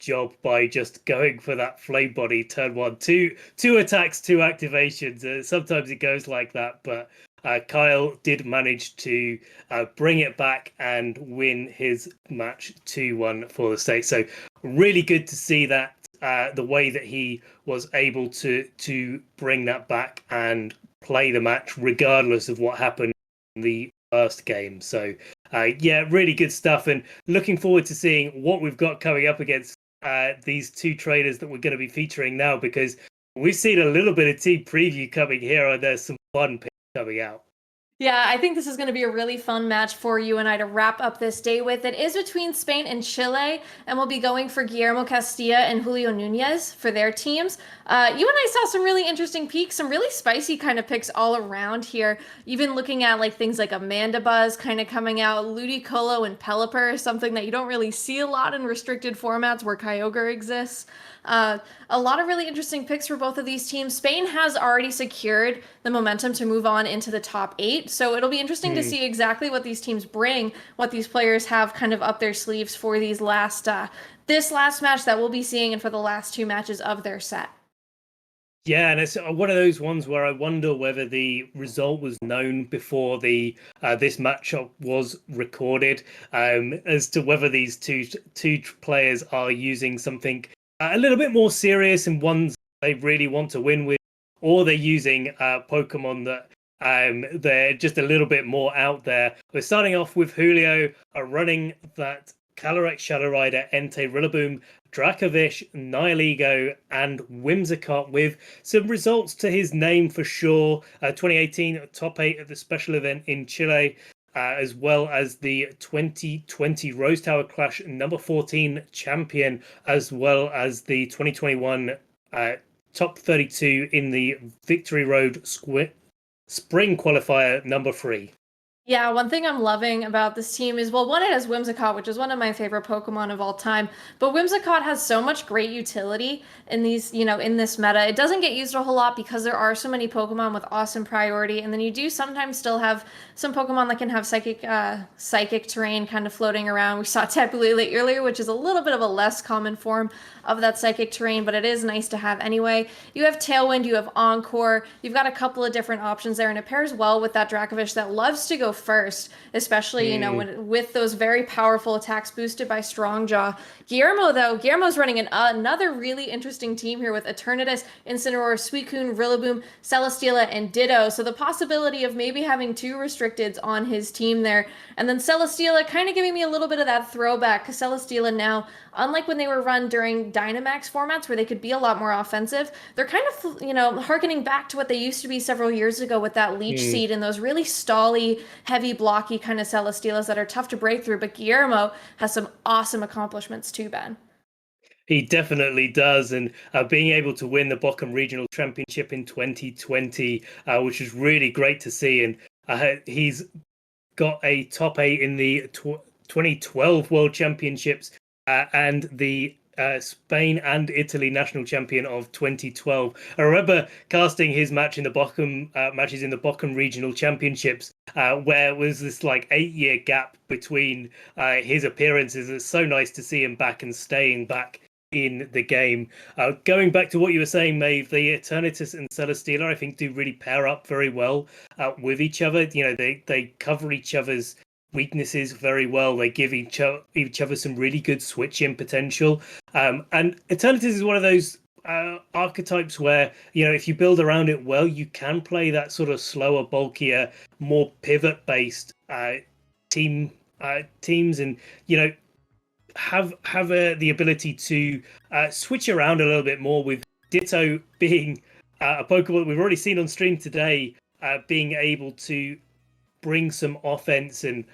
job by just going for that flame body turn one. Two attacks, two activations. Sometimes it goes like that, but Kyle did manage to bring it back and win his match 2-1 for the state. So really good to see that, the way that he was able to bring that back and play the match regardless of what happened in the first game. So yeah, really good stuff, and looking forward to seeing what we've got coming up against these two traders that we're going to be featuring now, because we've seen a little bit of team preview coming here, and there's some fun picks coming out. Yeah, I think this is going to be a really fun match for you and I to wrap up this day with. It is between Spain and Chile, and we'll be going for Guillermo Castilla and Julio Núñez for their teams. You and I saw some really interesting peaks, some really spicy kind of picks all around here. Even looking at like things like Amanda Buzz kind of coming out, Ludicolo and Pelipper, something that you don't really see a lot in restricted formats where Kyogre exists. A lot of really interesting picks for both of these teams. Spain has already secured the momentum to move on into the top 8, so it'll be interesting to see exactly what these teams bring, what these players have kind of up their sleeves for these this last match that we'll be seeing and for the last 2 matches of their set. Yeah, and it's one of those ones where I wonder whether the result was known before the this matchup was recorded, as to whether these two players are using something a little bit more serious and ones they really want to win with, or they're using Pokemon that they're just a little bit more out there. We're starting off with Julio running that Calyrex Shadow Rider, Entei, Rillaboom, Dracovish, Nihilego, and Whimsicott, with some results to his name for sure. 2018 top 8 at the special event in Chile, as well as the 2020 Rose Tower Clash number 14 champion, as well as the 2021 top 32 in the Victory Road Spring Qualifier number 3. Yeah, one thing I'm loving about this team is, well, one, it has Whimsicott, which is one of my favorite Pokemon of all time. But Whimsicott has so much great utility in these, in this meta. It doesn't get used a whole lot because there are so many Pokemon with awesome priority, and then you do sometimes still have some Pokemon that can have psychic terrain kind of floating around. We saw Tapu Lele earlier, which is a little bit of a less common form of that psychic terrain, but it is nice to have anyway. You have Tailwind, you have Encore, you've got a couple of different options there, and it pairs well with that Dracovish that loves to go first, especially, with those very powerful attacks boosted by Strongjaw. Guillermo's running another really interesting team here with Eternatus, Incineroar, Suicune, Rillaboom, Celesteela, and Ditto. So the possibility of maybe having 2 restricteds on his team there. And then Celesteela kind of giving me a little bit of that throwback, because Celesteela now, unlike when they were run during Dynamax formats where they could be a lot more offensive, they're kind of, harkening back to what they used to be several years ago with that Leech Seed and those really stally, heavy, blocky kind of Celesteelas that are tough to break through. But Guillermo has some awesome accomplishments too, Ben. He definitely does, and being able to win the Bochum Regional Championship in 2020, which is really great to see. And he's got a top 8 in the 2012 World Championships, and the Spain and Italy national champion of 2012. I remember casting his match in the Bochum matches in the Bochum Regional Championships, where was this like 8-year gap between his appearances. It's so nice to see him back and staying back in the game. Going back to what you were saying, Maeve, the Eternatus and Celesteela, I think, do really pair up very well with each other. They cover each other's weaknesses very well. They give each other some really good switch-in potential. And Eternatus is one of those archetypes where, if you build around it well, you can play that sort of slower, bulkier, more pivot-based teams, and have the ability to switch around a little bit more, with Ditto being a Pokemon we've already seen on stream today, being able to bring some offense and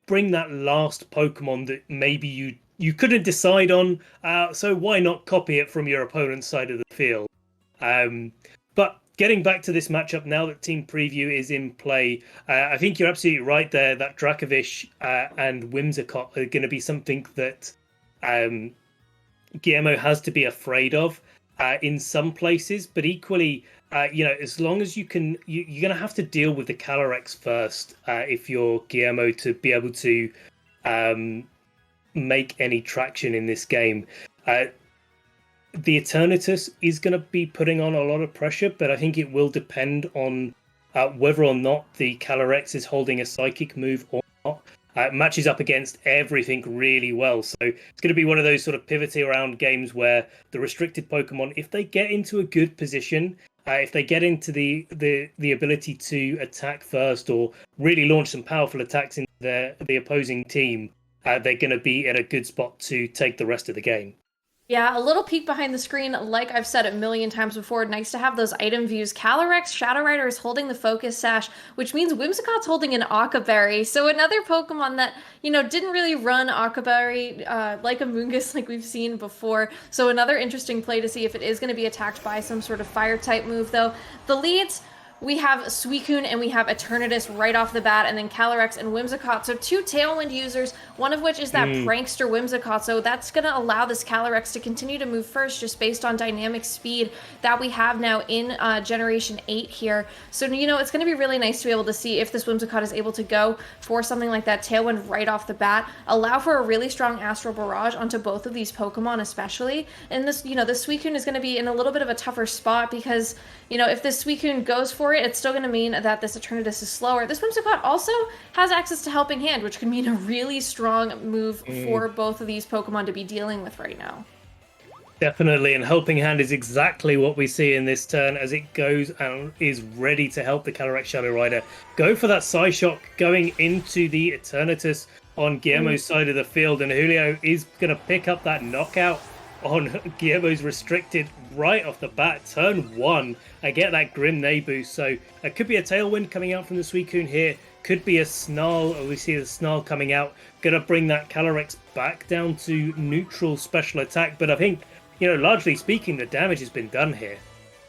bring that last Pokemon that maybe you couldn't decide on, so why not copy it from your opponent's side of the field. But getting back to this matchup now that Team Preview is in play, I think you're absolutely right there that Dracovish and Whimsicott are going to be something that Guillermo has to be afraid of in some places, but equally, as long as you're going to have to deal with the Calyrex first if you're Guillermo to be able to make any traction in this game. The Eternatus is going to be putting on a lot of pressure, but I think it will depend on whether or not the Calyrex is holding a psychic move or not. It matches up against everything really well. So it's going to be one of those sort of pivoting around games where the restricted Pokemon, if they get into a good position, if they get into the ability to attack first or really launch some powerful attacks in the opposing team, they're going to be in a good spot to take the rest of the game. Yeah, a little peek behind the screen, like I've said a million times before, nice to have those item views. Calyrex Shadow Rider is holding the Focus Sash, which means Whimsicott's holding an Akaberry. So another Pokemon that, didn't really run Akaberry like a Mungus like we've seen before. So another interesting play to see if it is going to be attacked by some sort of fire-type move, though. The leads... we have Suicune and we have Eternatus right off the bat, and then Calyrex and Whimsicott. So 2 Tailwind users, one of which is that prankster Whimsicott. So that's going to allow this Calyrex to continue to move first just based on dynamic speed that we have now in Generation 8 here. So, it's going to be really nice to be able to see if this Whimsicott is able to go for something like that Tailwind right off the bat, allow for a really strong Astral Barrage onto both of these Pokemon especially. And this, the Suicune is going to be in a little bit of a tougher spot because, if this Suicune goes for it, it's still going to mean that this Eternatus is slower. This Whimsicott also has access to Helping Hand, which could mean a really strong move for both of these Pokemon to be dealing with right now. Definitely, and Helping Hand is exactly what we see in this turn as it goes and is ready to help the Calyrex Shadow Rider go for that Psyshock going into the Eternatus on Guillermo's side of the field, and Julio is going to pick up that knockout on Guillermo's restricted right off the bat. Turn 1, I get that Grim Neigh boost, so it could be a Tailwind coming out from the Suicune here, could be a Snarl, or we see the Snarl coming out, gonna bring that Calyrex back down to neutral special attack, but I think, largely speaking, the damage has been done here.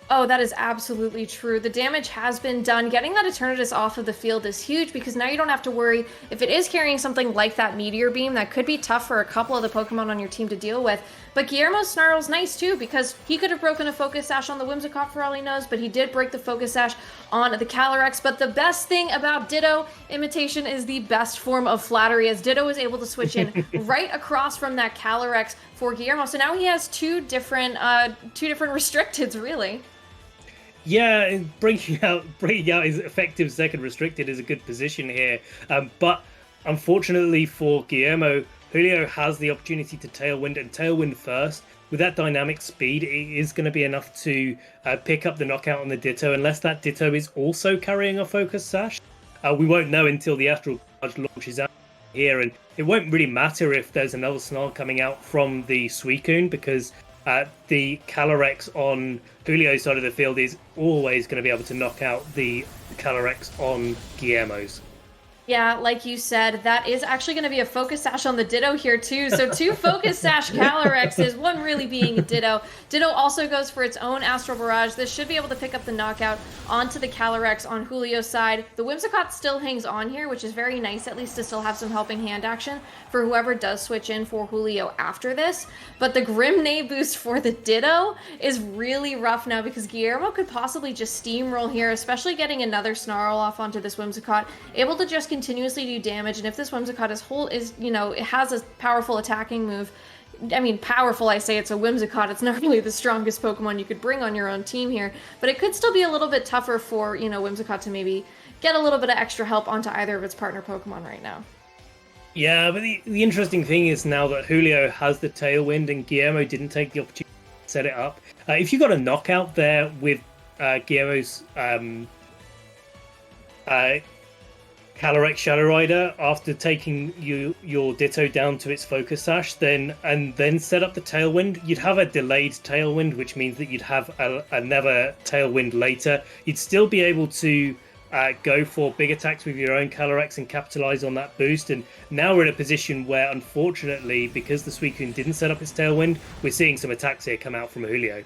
Oh, that is absolutely true. The damage has been done. Getting that Eternatus off of the field is huge because now you don't have to worry if it is carrying something like that Meteor Beam. That could be tough for a couple of the Pokemon on your team to deal with. But Guillermo's Snarl's nice too because he could have broken a Focus Sash on the Whimsicott for all he knows, but he did break the Focus Sash on the Calyrex. But the best thing about Ditto imitation is the best form of flattery, as Ditto is able to switch in right across from that Calyrex for Guillermo. So now he has two different restricteds, really. Yeah, bringing out his effective second restricted is a good position here. But unfortunately for Guillermo, Julio has the opportunity to Tailwind and Tailwind first. With that dynamic speed, it is going to be enough to pick up the knockout on the Ditto, unless that Ditto is also carrying a Focus Sash. We won't know until the Astral Charge launches out here, and it won't really matter if there's another Snarl coming out from the Suicune, because the Calyrex on Julio's side of the field is always going to be able to knock out the Calyrex on Guillermo's. Yeah, like you said, that is actually going to be a Focus Sash on the Ditto here too. So 2 Focus Sash Calyrex, one really being a Ditto. Ditto also goes for its own Astral Barrage. This should be able to pick up the knockout onto the Calyrex on Julio's side. The Whimsicott still hangs on here, which is very nice, at least to still have some Helping Hand action for whoever does switch in for Julio after this. But the Grim Neigh boost for the Ditto is really rough now because Guillermo could possibly just steamroll here, especially getting another Snarl off onto this Whimsicott, able to just continuously do damage. And if this Whimsicott it has a powerful attacking move. I mean, powerful, I say it's a Whimsicott. It's not really the strongest Pokemon you could bring on your own team here, but it could still be a little bit tougher for, Whimsicott to maybe get a little bit of extra help onto either of its partner Pokemon right now. Yeah, but the interesting thing is now that Julio has the Tailwind and Guillermo didn't take the opportunity to set it up. If you got a knockout there with Guillermo's Calyrex Shadow Rider after taking your Ditto down to its Focus Sash, then set up the Tailwind, you'd have a delayed Tailwind, which means that you'd have another Tailwind later. You'd still be able to go for big attacks with your own Calyrex and capitalize on that boost. And now we're in a position where, unfortunately, because the Suicune didn't set up its Tailwind, we're seeing some attacks here come out from Julio.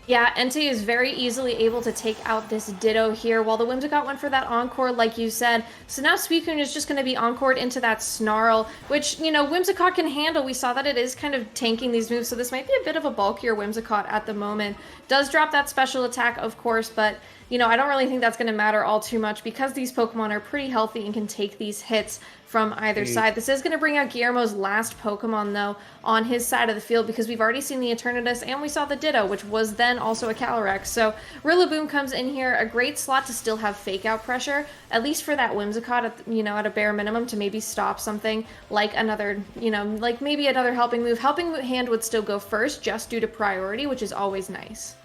Yeah, Entei is very easily able to take out this Ditto here, while the Whimsicott went for that Encore, like you said. So now Suicune is just going to be Encored into that Snarl, which, Whimsicott can handle. We saw that it is kind of tanking these moves, so this might be a bit of a bulkier Whimsicott at the moment. Does drop that special attack, of course, but I don't really think that's going to matter all too much because these Pokemon are pretty healthy and can take these hits from either side. This is going to bring out Guillermo's last Pokemon, though, on his side of the field because we've already seen the Eternatus and we saw the Ditto, which was then also a Calyrex. So Rillaboom comes in here, a great slot to still have Fake Out pressure, at least for that Whimsicott, at a bare minimum to maybe stop something like another, like maybe another Helping Move. Helping Hand would still go first just due to priority, which is always nice.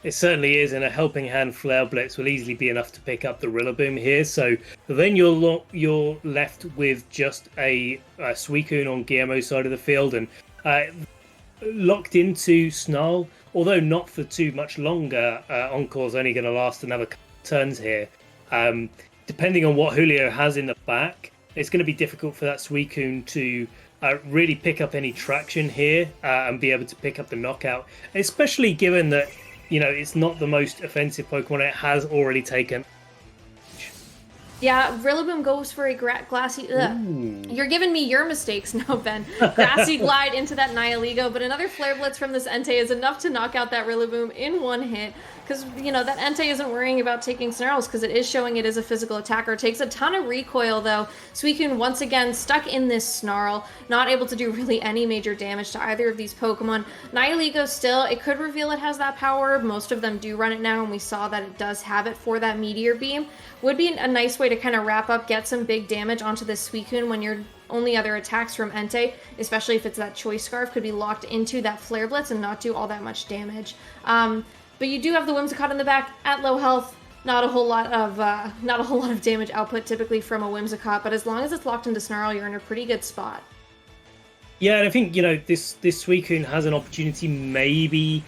It certainly is, and a Helping Hand Flare Blitz will easily be enough to pick up the Rillaboom here. So then you're left with just a Suicune on Guillermo's side of the field, and locked into Snarl, although not for too much longer. Encore's only going to last another couple turns here. Depending on what Julio has in the back, it's going to be difficult for that Suicune to really pick up any traction here and be able to pick up the knockout, especially given that it's not the most offensive Pokemon. It has already taken. Yeah, Rillaboom goes for a Glassy... You're giving me your mistakes now, Ben. Grassy Glide into that Nihilego, but another Flare Blitz from this Entei is enough to knock out that Rillaboom in one hit. Because, that Entei isn't worrying about taking Snarls because it is showing it is a physical attacker. Takes a ton of recoil, though. Suicune, once again, stuck in this Snarl. Not able to do really any major damage to either of these Pokemon. Nihilego still, it could reveal it has that power. Most of them do run it now, and we saw that it does have it for that Meteor Beam. Would be a nice way to kind of wrap up, get some big damage onto this Suicune when your only other attacks from Entei, especially if it's that Choice Scarf, could be locked into that Flare Blitz and not do all that much damage. But you do have the Whimsicott in the back at low health. Not a whole lot of damage output typically from a Whimsicott, but as long as it's locked into Snarl, you're in a pretty good spot. Yeah, and I think this Suicune has an opportunity maybe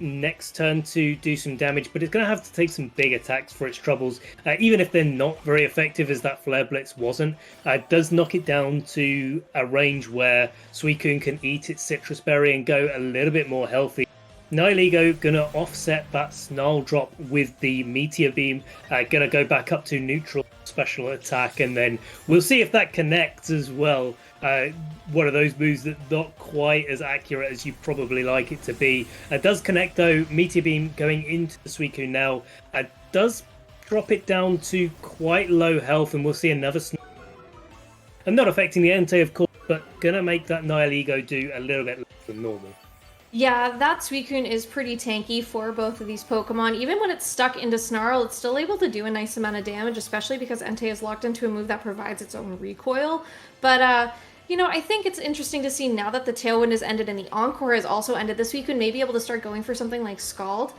next turn to do some damage, but it's going to have to take some big attacks for its troubles, even if they're not very effective, as that Flare Blitz wasn't. It does knock it down to a range where Suicune can eat its Citrus Berry and go a little bit more healthy. Nihilego gonna offset that Snarl drop with the Meteor Beam, gonna go back up to neutral special attack, and then we'll see if that connects as well. One of those moves that's not quite as accurate as you probably like it to be. It does connect though. Meteor Beam going into the Suicune now does drop it down to quite low health, and we'll see another Snarl. And not affecting the Entei, of course, but gonna make that Nihilego do a little bit less than normal. Yeah, that Suicune is pretty tanky for both of these Pokemon. Even when it's stuck into Snarl, it's still able to do a nice amount of damage, especially because Entei is locked into a move that provides its own recoil. But, I think it's interesting to see now that the Tailwind has ended and the Encore has also ended, this Suicune may be able to start going for something like Scald.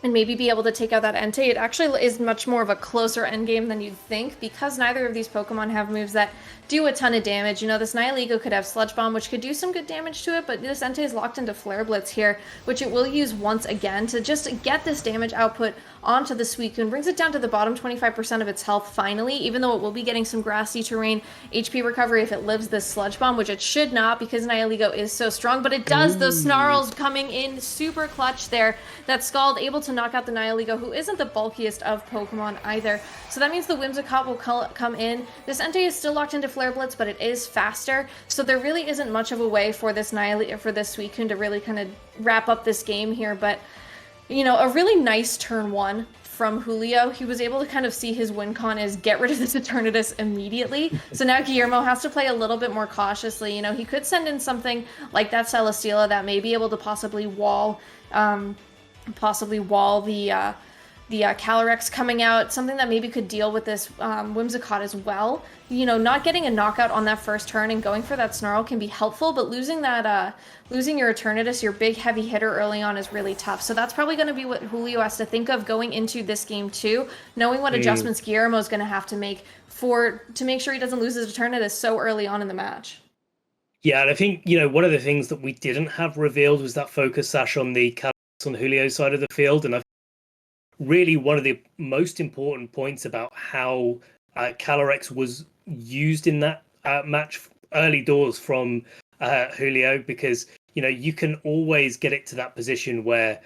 And maybe be able to take out that Entei. It actually is much more of a closer endgame than you'd think, because neither of these Pokemon have moves that do a ton of damage. This Nihilego could have Sludge Bomb, which could do some good damage to it, but this Entei is locked into Flare Blitz here, which it will use once again to just get this damage output onto the Suicune. Brings it down to the bottom 25% of its health finally, even though it will be getting some grassy terrain HP recovery if it lives this Sludge Bomb, which it should not because Nihilego is so strong, but it does. Those Snarls coming in super clutch there. That Scald able to knock out the Nihilego, who isn't the bulkiest of Pokemon either. So that means the Whimsicott will come in. This Entei is still locked into Flare Blitz, but it is faster, so there really isn't much of a way for this Suicune to really kind of wrap up this game here. But a really nice turn one from Julio. He was able to kind of see his win con is get rid of this Eternatus immediately. So now Guillermo has to play a little bit more cautiously. He could send in something like that Celesteela that may be able to possibly wall the Calyrex coming out, something that maybe could deal with this Whimsicott as well. Not getting a knockout on that first turn and going for that Snarl can be helpful, but losing your Eternatus, your big heavy hitter early on, is really tough. So that's probably going to be what Julio has to think of going into this game too, knowing what adjustments Guillermo is going to have to make to make sure he doesn't lose his Eternatus so early on in the match. Yeah, and I think, one of the things that we didn't have revealed was that focus sash on the Calyrex on Julio's side of the field, and I really one of the most important points about how Calyrex was used in that match early doors from Julio, because you can always get it to that position where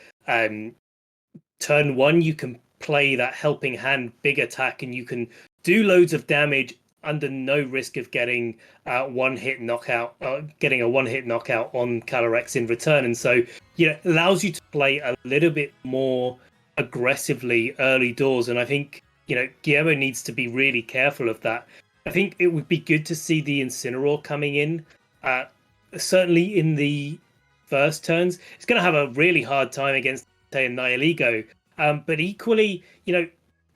turn one you can play that Helping Hand big attack and you can do loads of damage under no risk of getting a one-hit knockout on Calyrex in return. And so it allows you to play a little bit more aggressively early doors. And I think, Guillermo needs to be really careful of that. I think it would be good to see the Incineroar coming in. Certainly in the first turns, it's going to have a really hard time against say, Nihilego. But equally,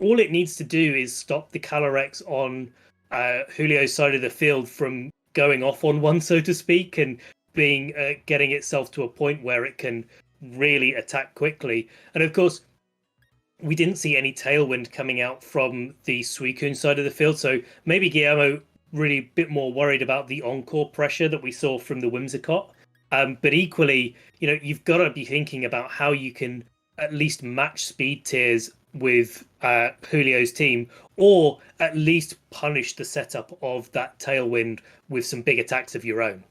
all it needs to do is stop the Calyrex on Julio's side of the field from going off on one, so to speak, and being getting itself to a point where it can really attack quickly. And of course, we didn't see any Tailwind coming out from the Suicune side of the field, so maybe Guillermo really a bit more worried about the encore pressure that we saw from the Whimsicott. But equally, you've got to be thinking about how you can at least match speed tiers with Julio's team, or at least punish the setup of that Tailwind with some big attacks of your own.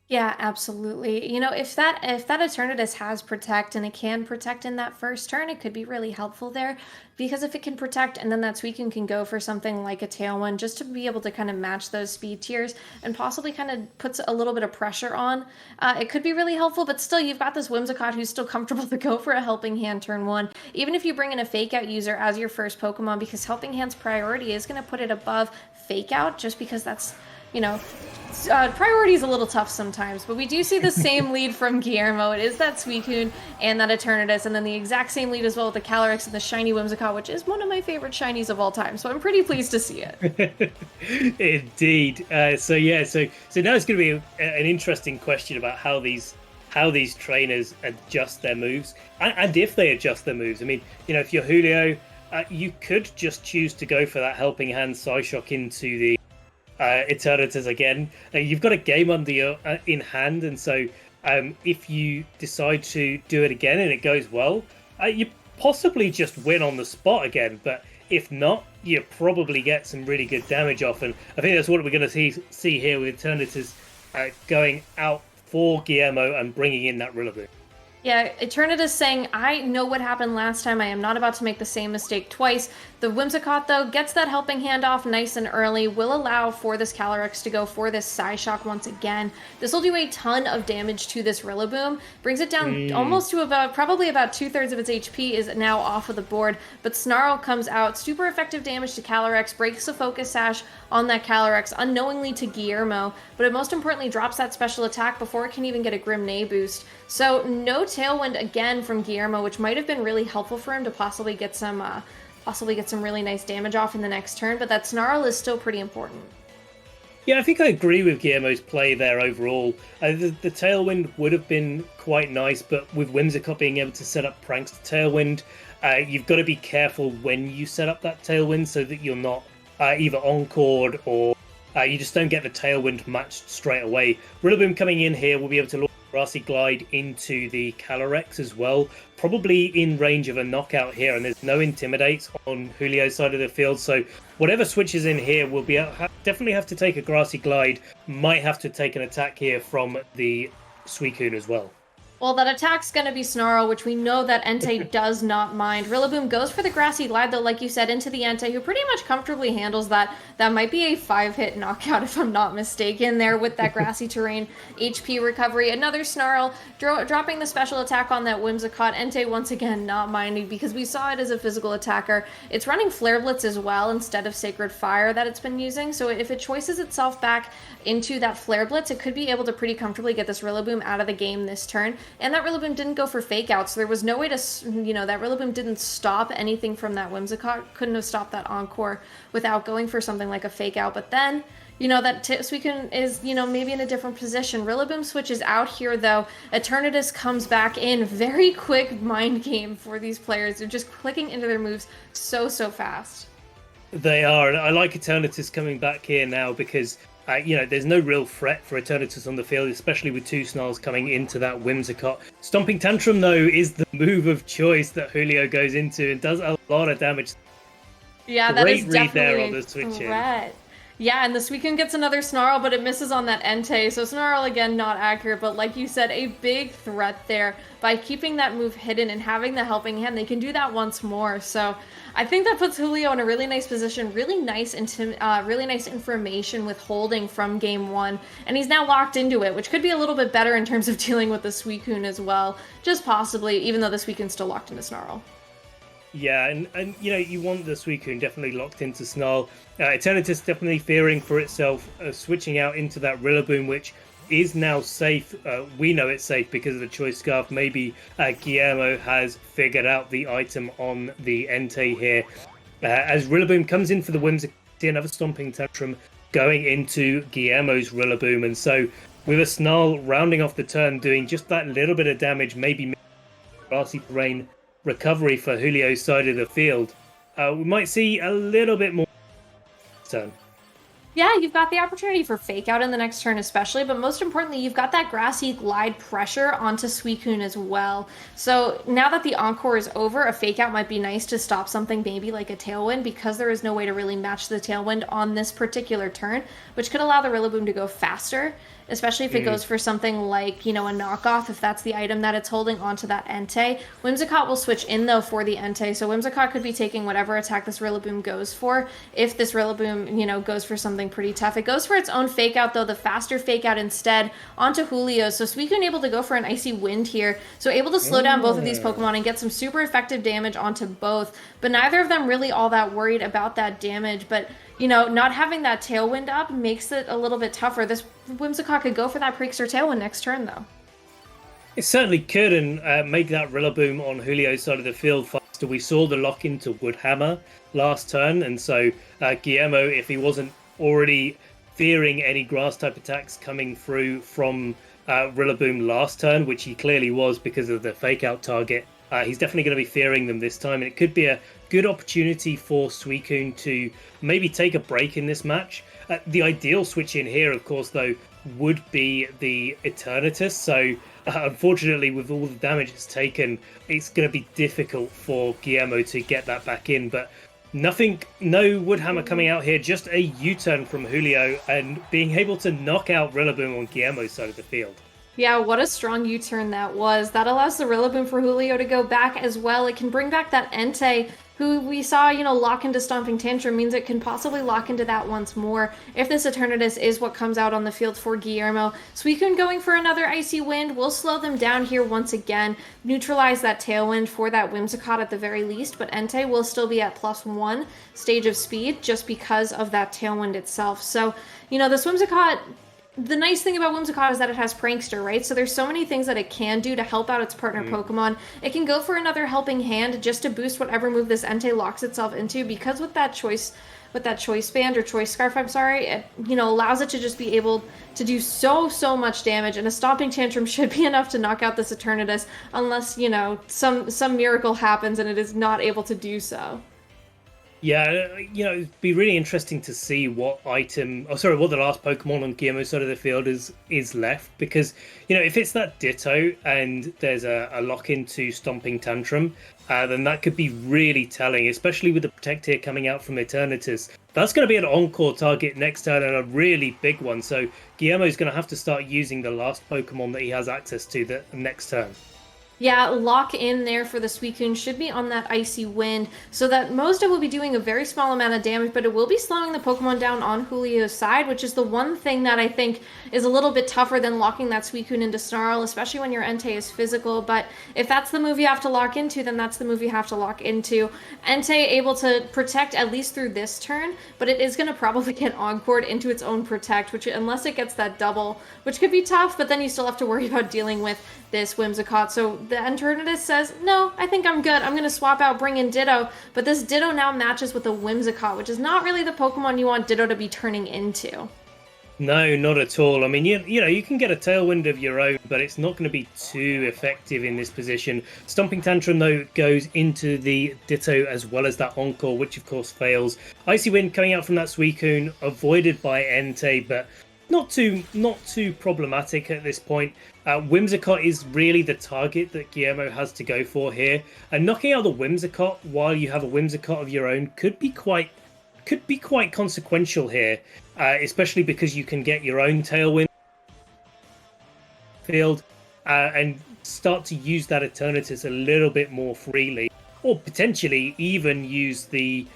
Yeah, absolutely. If that Eternatus has protect and it can protect in that first turn, it could be really helpful there. Because if it can protect and then that Suicune can go for something like a Tailwind just to be able to kind of match those speed tiers and possibly kind of puts a little bit of pressure on, it could be really helpful. But still, you've got this Whimsicott who's still comfortable to go for a Helping Hand turn 1. Even if you bring in a Fake Out user as your first Pokemon, because Helping Hand's priority is going to put it above Fake Out just because that's, priority is a little tough sometimes, but we do see the same lead from Guillermo. It is that Suicune and that Eternatus, and then the exact same lead as well with the Calyrex and the shiny Whimsicott, which is one of my favorite shinies of all time. So I'm pretty pleased to see it. Indeed. So now it's going to be an interesting question about how these trainers adjust their moves, and if they adjust their moves. I mean, if you're Julio, you could just choose to go for that Helping Hand Psyshock into the Eternatus again. You've got a game under your in hand, and so if you decide to do it again and it goes well, you possibly just win on the spot again. But if not, you probably get some really good damage off, and I think that's what we're going to see here with Eternatus going out for Guillermo and bringing in that Rillaboom. Yeah, Eternatus saying, I know what happened last time. I am not about to make the same mistake twice. The Whimsicott, though, gets that Helping Hand off nice and early, will allow for this Calyrex to go for this Psyshock once again. This will do a ton of damage to this Rillaboom. Brings it down almost to probably about 2/3 of its HP is now off of the board. But Snarl comes out, super effective damage to Calyrex, breaks the Focus Sash on that Calyrex, unknowingly to Guillermo, but it most importantly drops that special attack before it can even get a Grim Neigh boost. So no Tailwind again from Guillermo, which might have been really helpful for him to possibly get some really nice damage off in the next turn, but that Snarl is still pretty important. Yeah, I think I agree with Guillermo's play there overall. The Tailwind would have been quite nice, but with Whimsicott being able to set up pranks to Tailwind, you've got to be careful when you set up that Tailwind so that you're not either encored or you just don't get the Tailwind matched straight away. Rillaboom coming in here will be able to launch Grassy Glide into the Calyrex as well, probably in range of a knockout here, and there's no Intimidates on Julio's side of the field, so whatever switches in here will be definitely have to take a Grassy Glide, might have to take an attack here from the Suicune as well. Well, that attack's going to be Snarl, which we know that Entei does not mind. Rillaboom goes for the Grassy Glide, though, like you said, into the Entei, who pretty much comfortably handles that. That might be a 5-hit knockout, if I'm not mistaken, there with that Grassy Terrain HP recovery. Another Snarl, dropping the special attack on that Whimsicott. Entei, once again, not minding, because we saw it as a physical attacker. It's running Flare Blitz as well, instead of Sacred Fire that it's been using, so if it choices itself back into that Flare Blitz, it could be able to pretty comfortably get this Rillaboom out of the game this turn. And that Rillaboom didn't go for Fake Out, so there was no way to, that Rillaboom didn't stop anything from that Whimsicott. Couldn't have stopped that Encore without going for something like a Fake Out. But then, that Suicune is, maybe in a different position. Rillaboom switches out here, though. Eternatus comes back in. Very quick mind game for these players. They're just clicking into their moves so fast. They are, and I like Eternatus coming back here now because there's no real threat for Eternatus on the field, especially with two Snarls coming into that Whimsicott. Stomping Tantrum, though, is the move of choice that Julio goes into and does a lot of damage. Yeah, that is Great read there definitely on the switch in. threat. Yeah, and the Suicune gets another Snarl, but it misses on that Entei. So Snarl, again, not accurate, but like you said, a big threat there. By keeping that move hidden and having the Helping Hand, they can do that once more. So I think that puts Julio in a really nice position, really nice information withholding from game one. And he's now locked into it, which could be a little bit better in terms of dealing with the Suicune as well. Just possibly, even though the Suicune's still locked into Snarl. Yeah, and you want the Suicune definitely locked into Snarl. Eternatus definitely fearing for itself, switching out into that Rillaboom, which is now safe. We know it's safe because of the Choice Scarf. Maybe Guillermo has figured out the item on the Entei here. As Rillaboom comes in for the Whimsicott, another Stomping Tantrum going into Guillermo's Rillaboom. And so with a Snarl rounding off the turn, doing just that little bit of damage, maybe grassy terrain recovery for Julio's side of the field, we might see a little bit more turn. Yeah, you've got the opportunity for Fake Out in the next turn especially, but most importantly, you've got that Grassy Glide pressure onto Suicune as well. So now that the Encore is over, a Fake Out might be nice to stop something maybe like a Tailwind, because there is no way to really match the Tailwind on this particular turn, which could allow the Rillaboom to go faster, especially if it goes for something like, a knockoff, if that's the item that it's holding onto that Entei. Whimsicott will switch in, though, for the Entei, so Whimsicott could be taking whatever attack this Rillaboom goes for. If this Rillaboom, goes for something pretty tough. It goes for its own Fake Out, though, the faster Fake Out instead onto Julio, so Suicune able to go for an Icy Wind here, so able to slow down both of these Pokemon and get some super effective damage onto both, but neither of them really all that worried about that damage. But not having that Tailwind up makes it a little bit tougher. This Whimsicott could go for that Prankster Tailwind next turn, though. It certainly could, and make that Rillaboom on Julio's side of the field faster. We saw the lock into Woodhammer last turn, and so Guillermo, if he wasn't already fearing any grass-type attacks coming through from Rillaboom last turn, which he clearly was because of the fake-out target, he's definitely going to be fearing them this time, and it could be a good opportunity for Suicune to maybe take a break in this match. The ideal switch in here, of course, though, would be the Eternatus, so unfortunately with all the damage it's taken, it's going to be difficult for Guillermo to get that back in, but no Woodhammer coming out here, just a U-turn from Julio and being able to knock out Rillaboom on Guillermo's side of the field. Yeah, what a strong U-turn that was. That allows the Rillaboom for Julio to go back as well. It can bring back that Entei, who we saw, lock into Stomping Tantrum, means it can possibly lock into that once more if this Eternatus is what comes out on the field for Guillermo. Suicune going for another Icy Wind will slow them down here once again, neutralize that Tailwind for that Whimsicott at the very least, but Entei will still be at +1 stage of speed just because of that Tailwind itself. So, this Whimsicott, the nice thing about Whimsicott is that it has Prankster, right? So there's so many things that it can do to help out its partner Pokemon. It can go for another Helping Hand just to boost whatever move this Entei locks itself into, because with that choice band or choice scarf, it allows it to just be able to do so much damage, and a Stomping Tantrum should be enough to knock out this Eternatus, unless some miracle happens and it is not able to do so. Yeah, it'd be really interesting to see what the last Pokemon on Guillermo's side of the field is left, because, if it's that Ditto and there's a lock into Stomping Tantrum, then that could be really telling, especially with the Protecteer coming out from Eternatus. That's going to be an Encore target next turn, and a really big one, so Guillermo's going to have to start using the last Pokemon that he has access to the next turn. Yeah, lock in there for the Suicune should be on that Icy Wind, so that most of it will be doing a very small amount of damage, but it will be slowing the Pokemon down on Julio's side, which is the one thing that I think is a little bit tougher than locking that Suicune into Snarl, especially when your Entei is physical. But if that's the move you have to lock into, then that's the move you have to lock into. Entei able to protect at least through this turn, but it is going to probably get Encored into its own Protect, which, unless it gets that double, which could be tough, but then you still have to worry about dealing with this Whimsicott. So the Eternatus says, no, I think I'm good. I'm going to swap out, bring in Ditto, but this Ditto now matches with a Whimsicott, which is not really the Pokemon you want Ditto to be turning into. No, not at all. I mean, you can get a Tailwind of your own, but it's not going to be too effective in this position. Stomping Tantrum, though, goes into the Ditto as well as that Encore, which of course fails. Icy Wind coming out from that Suicune, avoided by Entei, but not too problematic at this point. Whimsicott is really the target that Guillermo has to go for here, and knocking out the Whimsicott while you have a Whimsicott of your own could be quite consequential here, especially because you can get your own Tailwind field and start to use that Eternatus a little bit more freely, or potentially even use the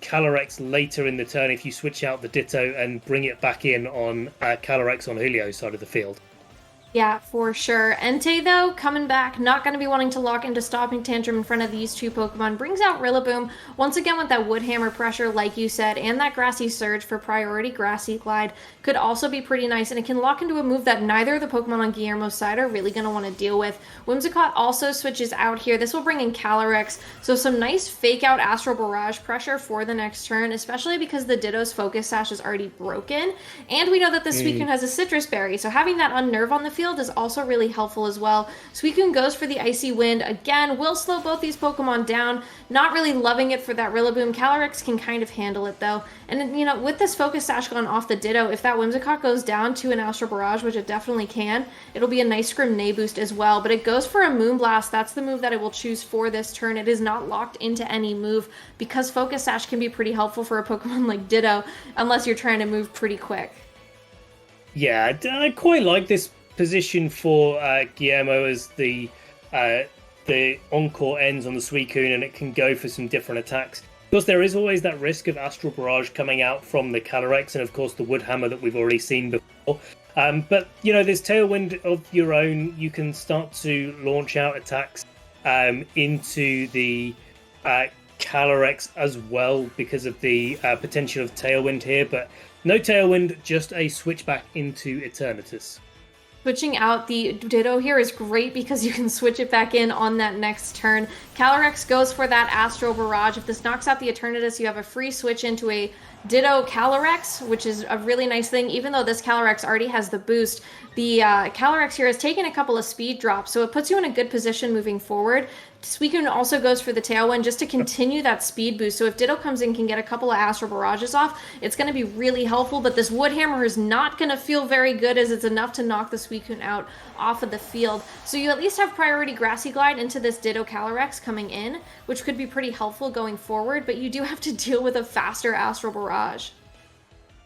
Calyrex later in the turn if you switch out the Ditto and bring it back in on Calyrex on Julio's side of the field. Yeah, for sure. Entei, though, coming back, not going to be wanting to lock into Stopping Tantrum in front of these two Pokemon, brings out Rillaboom, once again with that Wood Hammer pressure, like you said, and that Grassy Surge for priority Grassy Glide could also be pretty nice, and it can lock into a move that neither of the Pokemon on Guillermo's side are really going to want to deal with. Whimsicott also switches out here. This will bring in Calyrex, so some nice fake out Astral Barrage pressure for the next turn, especially because the Ditto's Focus Sash is already broken, and we know that the Suicune has a Citrus Berry, so having that Unnerve on the field is also really helpful as well. Suicune goes for the Icy Wind. Again, will slow both these Pokemon down. Not really loving it for that Rillaboom. Calyrex can kind of handle it though. And with this Focus Sash gone off the Ditto, if that Whimsicott goes down to an Astral Barrage, which it definitely can, it'll be a nice Grenade boost as well. But it goes for a Moonblast. That's the move that it will choose for this turn. It is not locked into any move because Focus Sash can be pretty helpful for a Pokemon like Ditto, unless you're trying to move pretty quick. Yeah, I quite like this position for Guillermo as the Encore ends on the Suicune and it can go for some different attacks. Of course, there is always that risk of Astral Barrage coming out from the Calyrex and of course the Wood Hammer that we've already seen before. But, this Tailwind of your own, you can start to launch out attacks into the Calyrex as well because of the potential of Tailwind here. But no Tailwind, just a switch back into Eternatus. Switching out the Ditto here is great because you can switch it back in on that next turn. Calyrex goes for that Astral Barrage. If this knocks out the Eternatus, you have a free switch into a Ditto Calyrex, which is a really nice thing. Even though this Calyrex already has the boost, the Calyrex here has taken a couple of speed drops, so it puts you in a good position moving forward. Suicune also goes for the Tailwind just to continue that speed boost. So if Ditto comes in, can get a couple of Astral Barrages off, it's going to be really helpful. But this Wood Hammer is not going to feel very good as it's enough to knock the Suicune out off of the field. So you at least have priority Grassy Glide into this Ditto Calyrex coming in, which could be pretty helpful going forward. But you do have to deal with a faster Astral Barrage.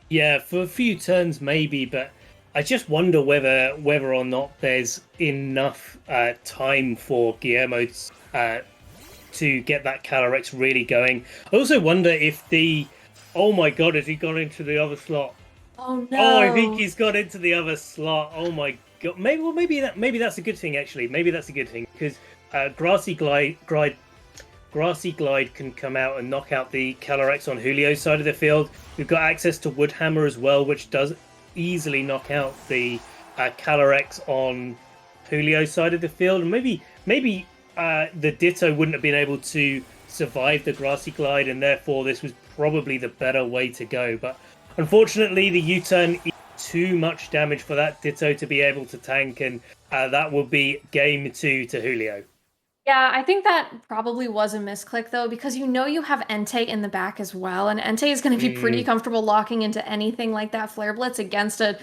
Yeah, for a few turns maybe, but I just wonder whether or not there's enough time for Guillermo to get that Calyrex really going. I also wonder if oh my god, has he gone into the other slot? Oh no! Oh, I think he's got into the other slot. Oh my god, maybe that's a good thing actually. Maybe that's a good thing because Grassy Glide can come out and knock out the Calyrex on Julio's side of the field. We've got access to Wood Hammer as well, which does easily knock out the Calyrex on Julio's side of the field. And maybe the Ditto wouldn't have been able to survive the Grassy Glide, and therefore this was probably the better way to go. But unfortunately, the U-turn is too much damage for that Ditto to be able to tank, and that will be game 2 to Julio. Yeah, I think that probably was a misclick though, because you have Entei in the back as well, and Entei is going to be pretty comfortable locking into anything like that Flare Blitz against a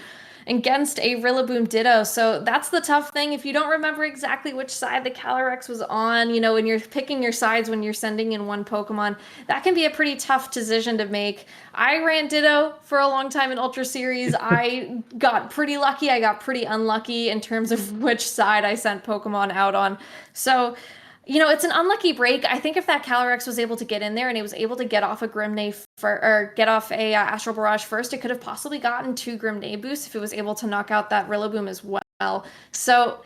Rillaboom Ditto. So that's the tough thing. If you don't remember exactly which side the Calyrex was on, when you're picking your sides when you're sending in one Pokemon, that can be a pretty tough decision to make. I ran Ditto for a long time in Ultra Series. I got pretty lucky. I got pretty unlucky in terms of which side I sent Pokemon out on. So it's an unlucky break. I think if that Calyrex was able to get in there and it was able to get off a Grimnay or get off a Astral Barrage first, it could have possibly gotten 2 Grimnay boosts if it was able to knock out that Rillaboom as well. So,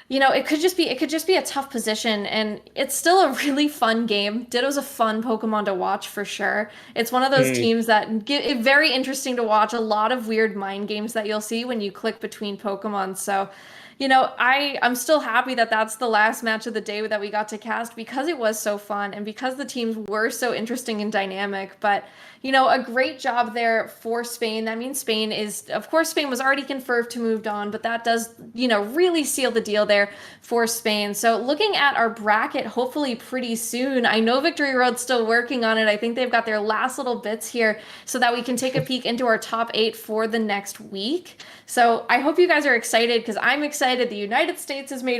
it could just be a tough position, and it's still a really fun game. Ditto's a fun Pokemon to watch for sure. It's one of those teams that get it very interesting to watch. A lot of weird mind games that you'll see when you click between Pokemon. So, I'm still happy that that's the last match of the day that we got to cast because it was so fun and because the teams were so interesting and dynamic. But, a great job there for Spain. That means Spain was already confirmed to move on, but that does, really seal the deal there for Spain. So looking at our bracket, hopefully pretty soon. I know Victory Road's still working on it. I think they've got their last little bits here so that we can take a peek into our top 8 for the next week. So I hope you guys are excited because I'm excited. The United States has made it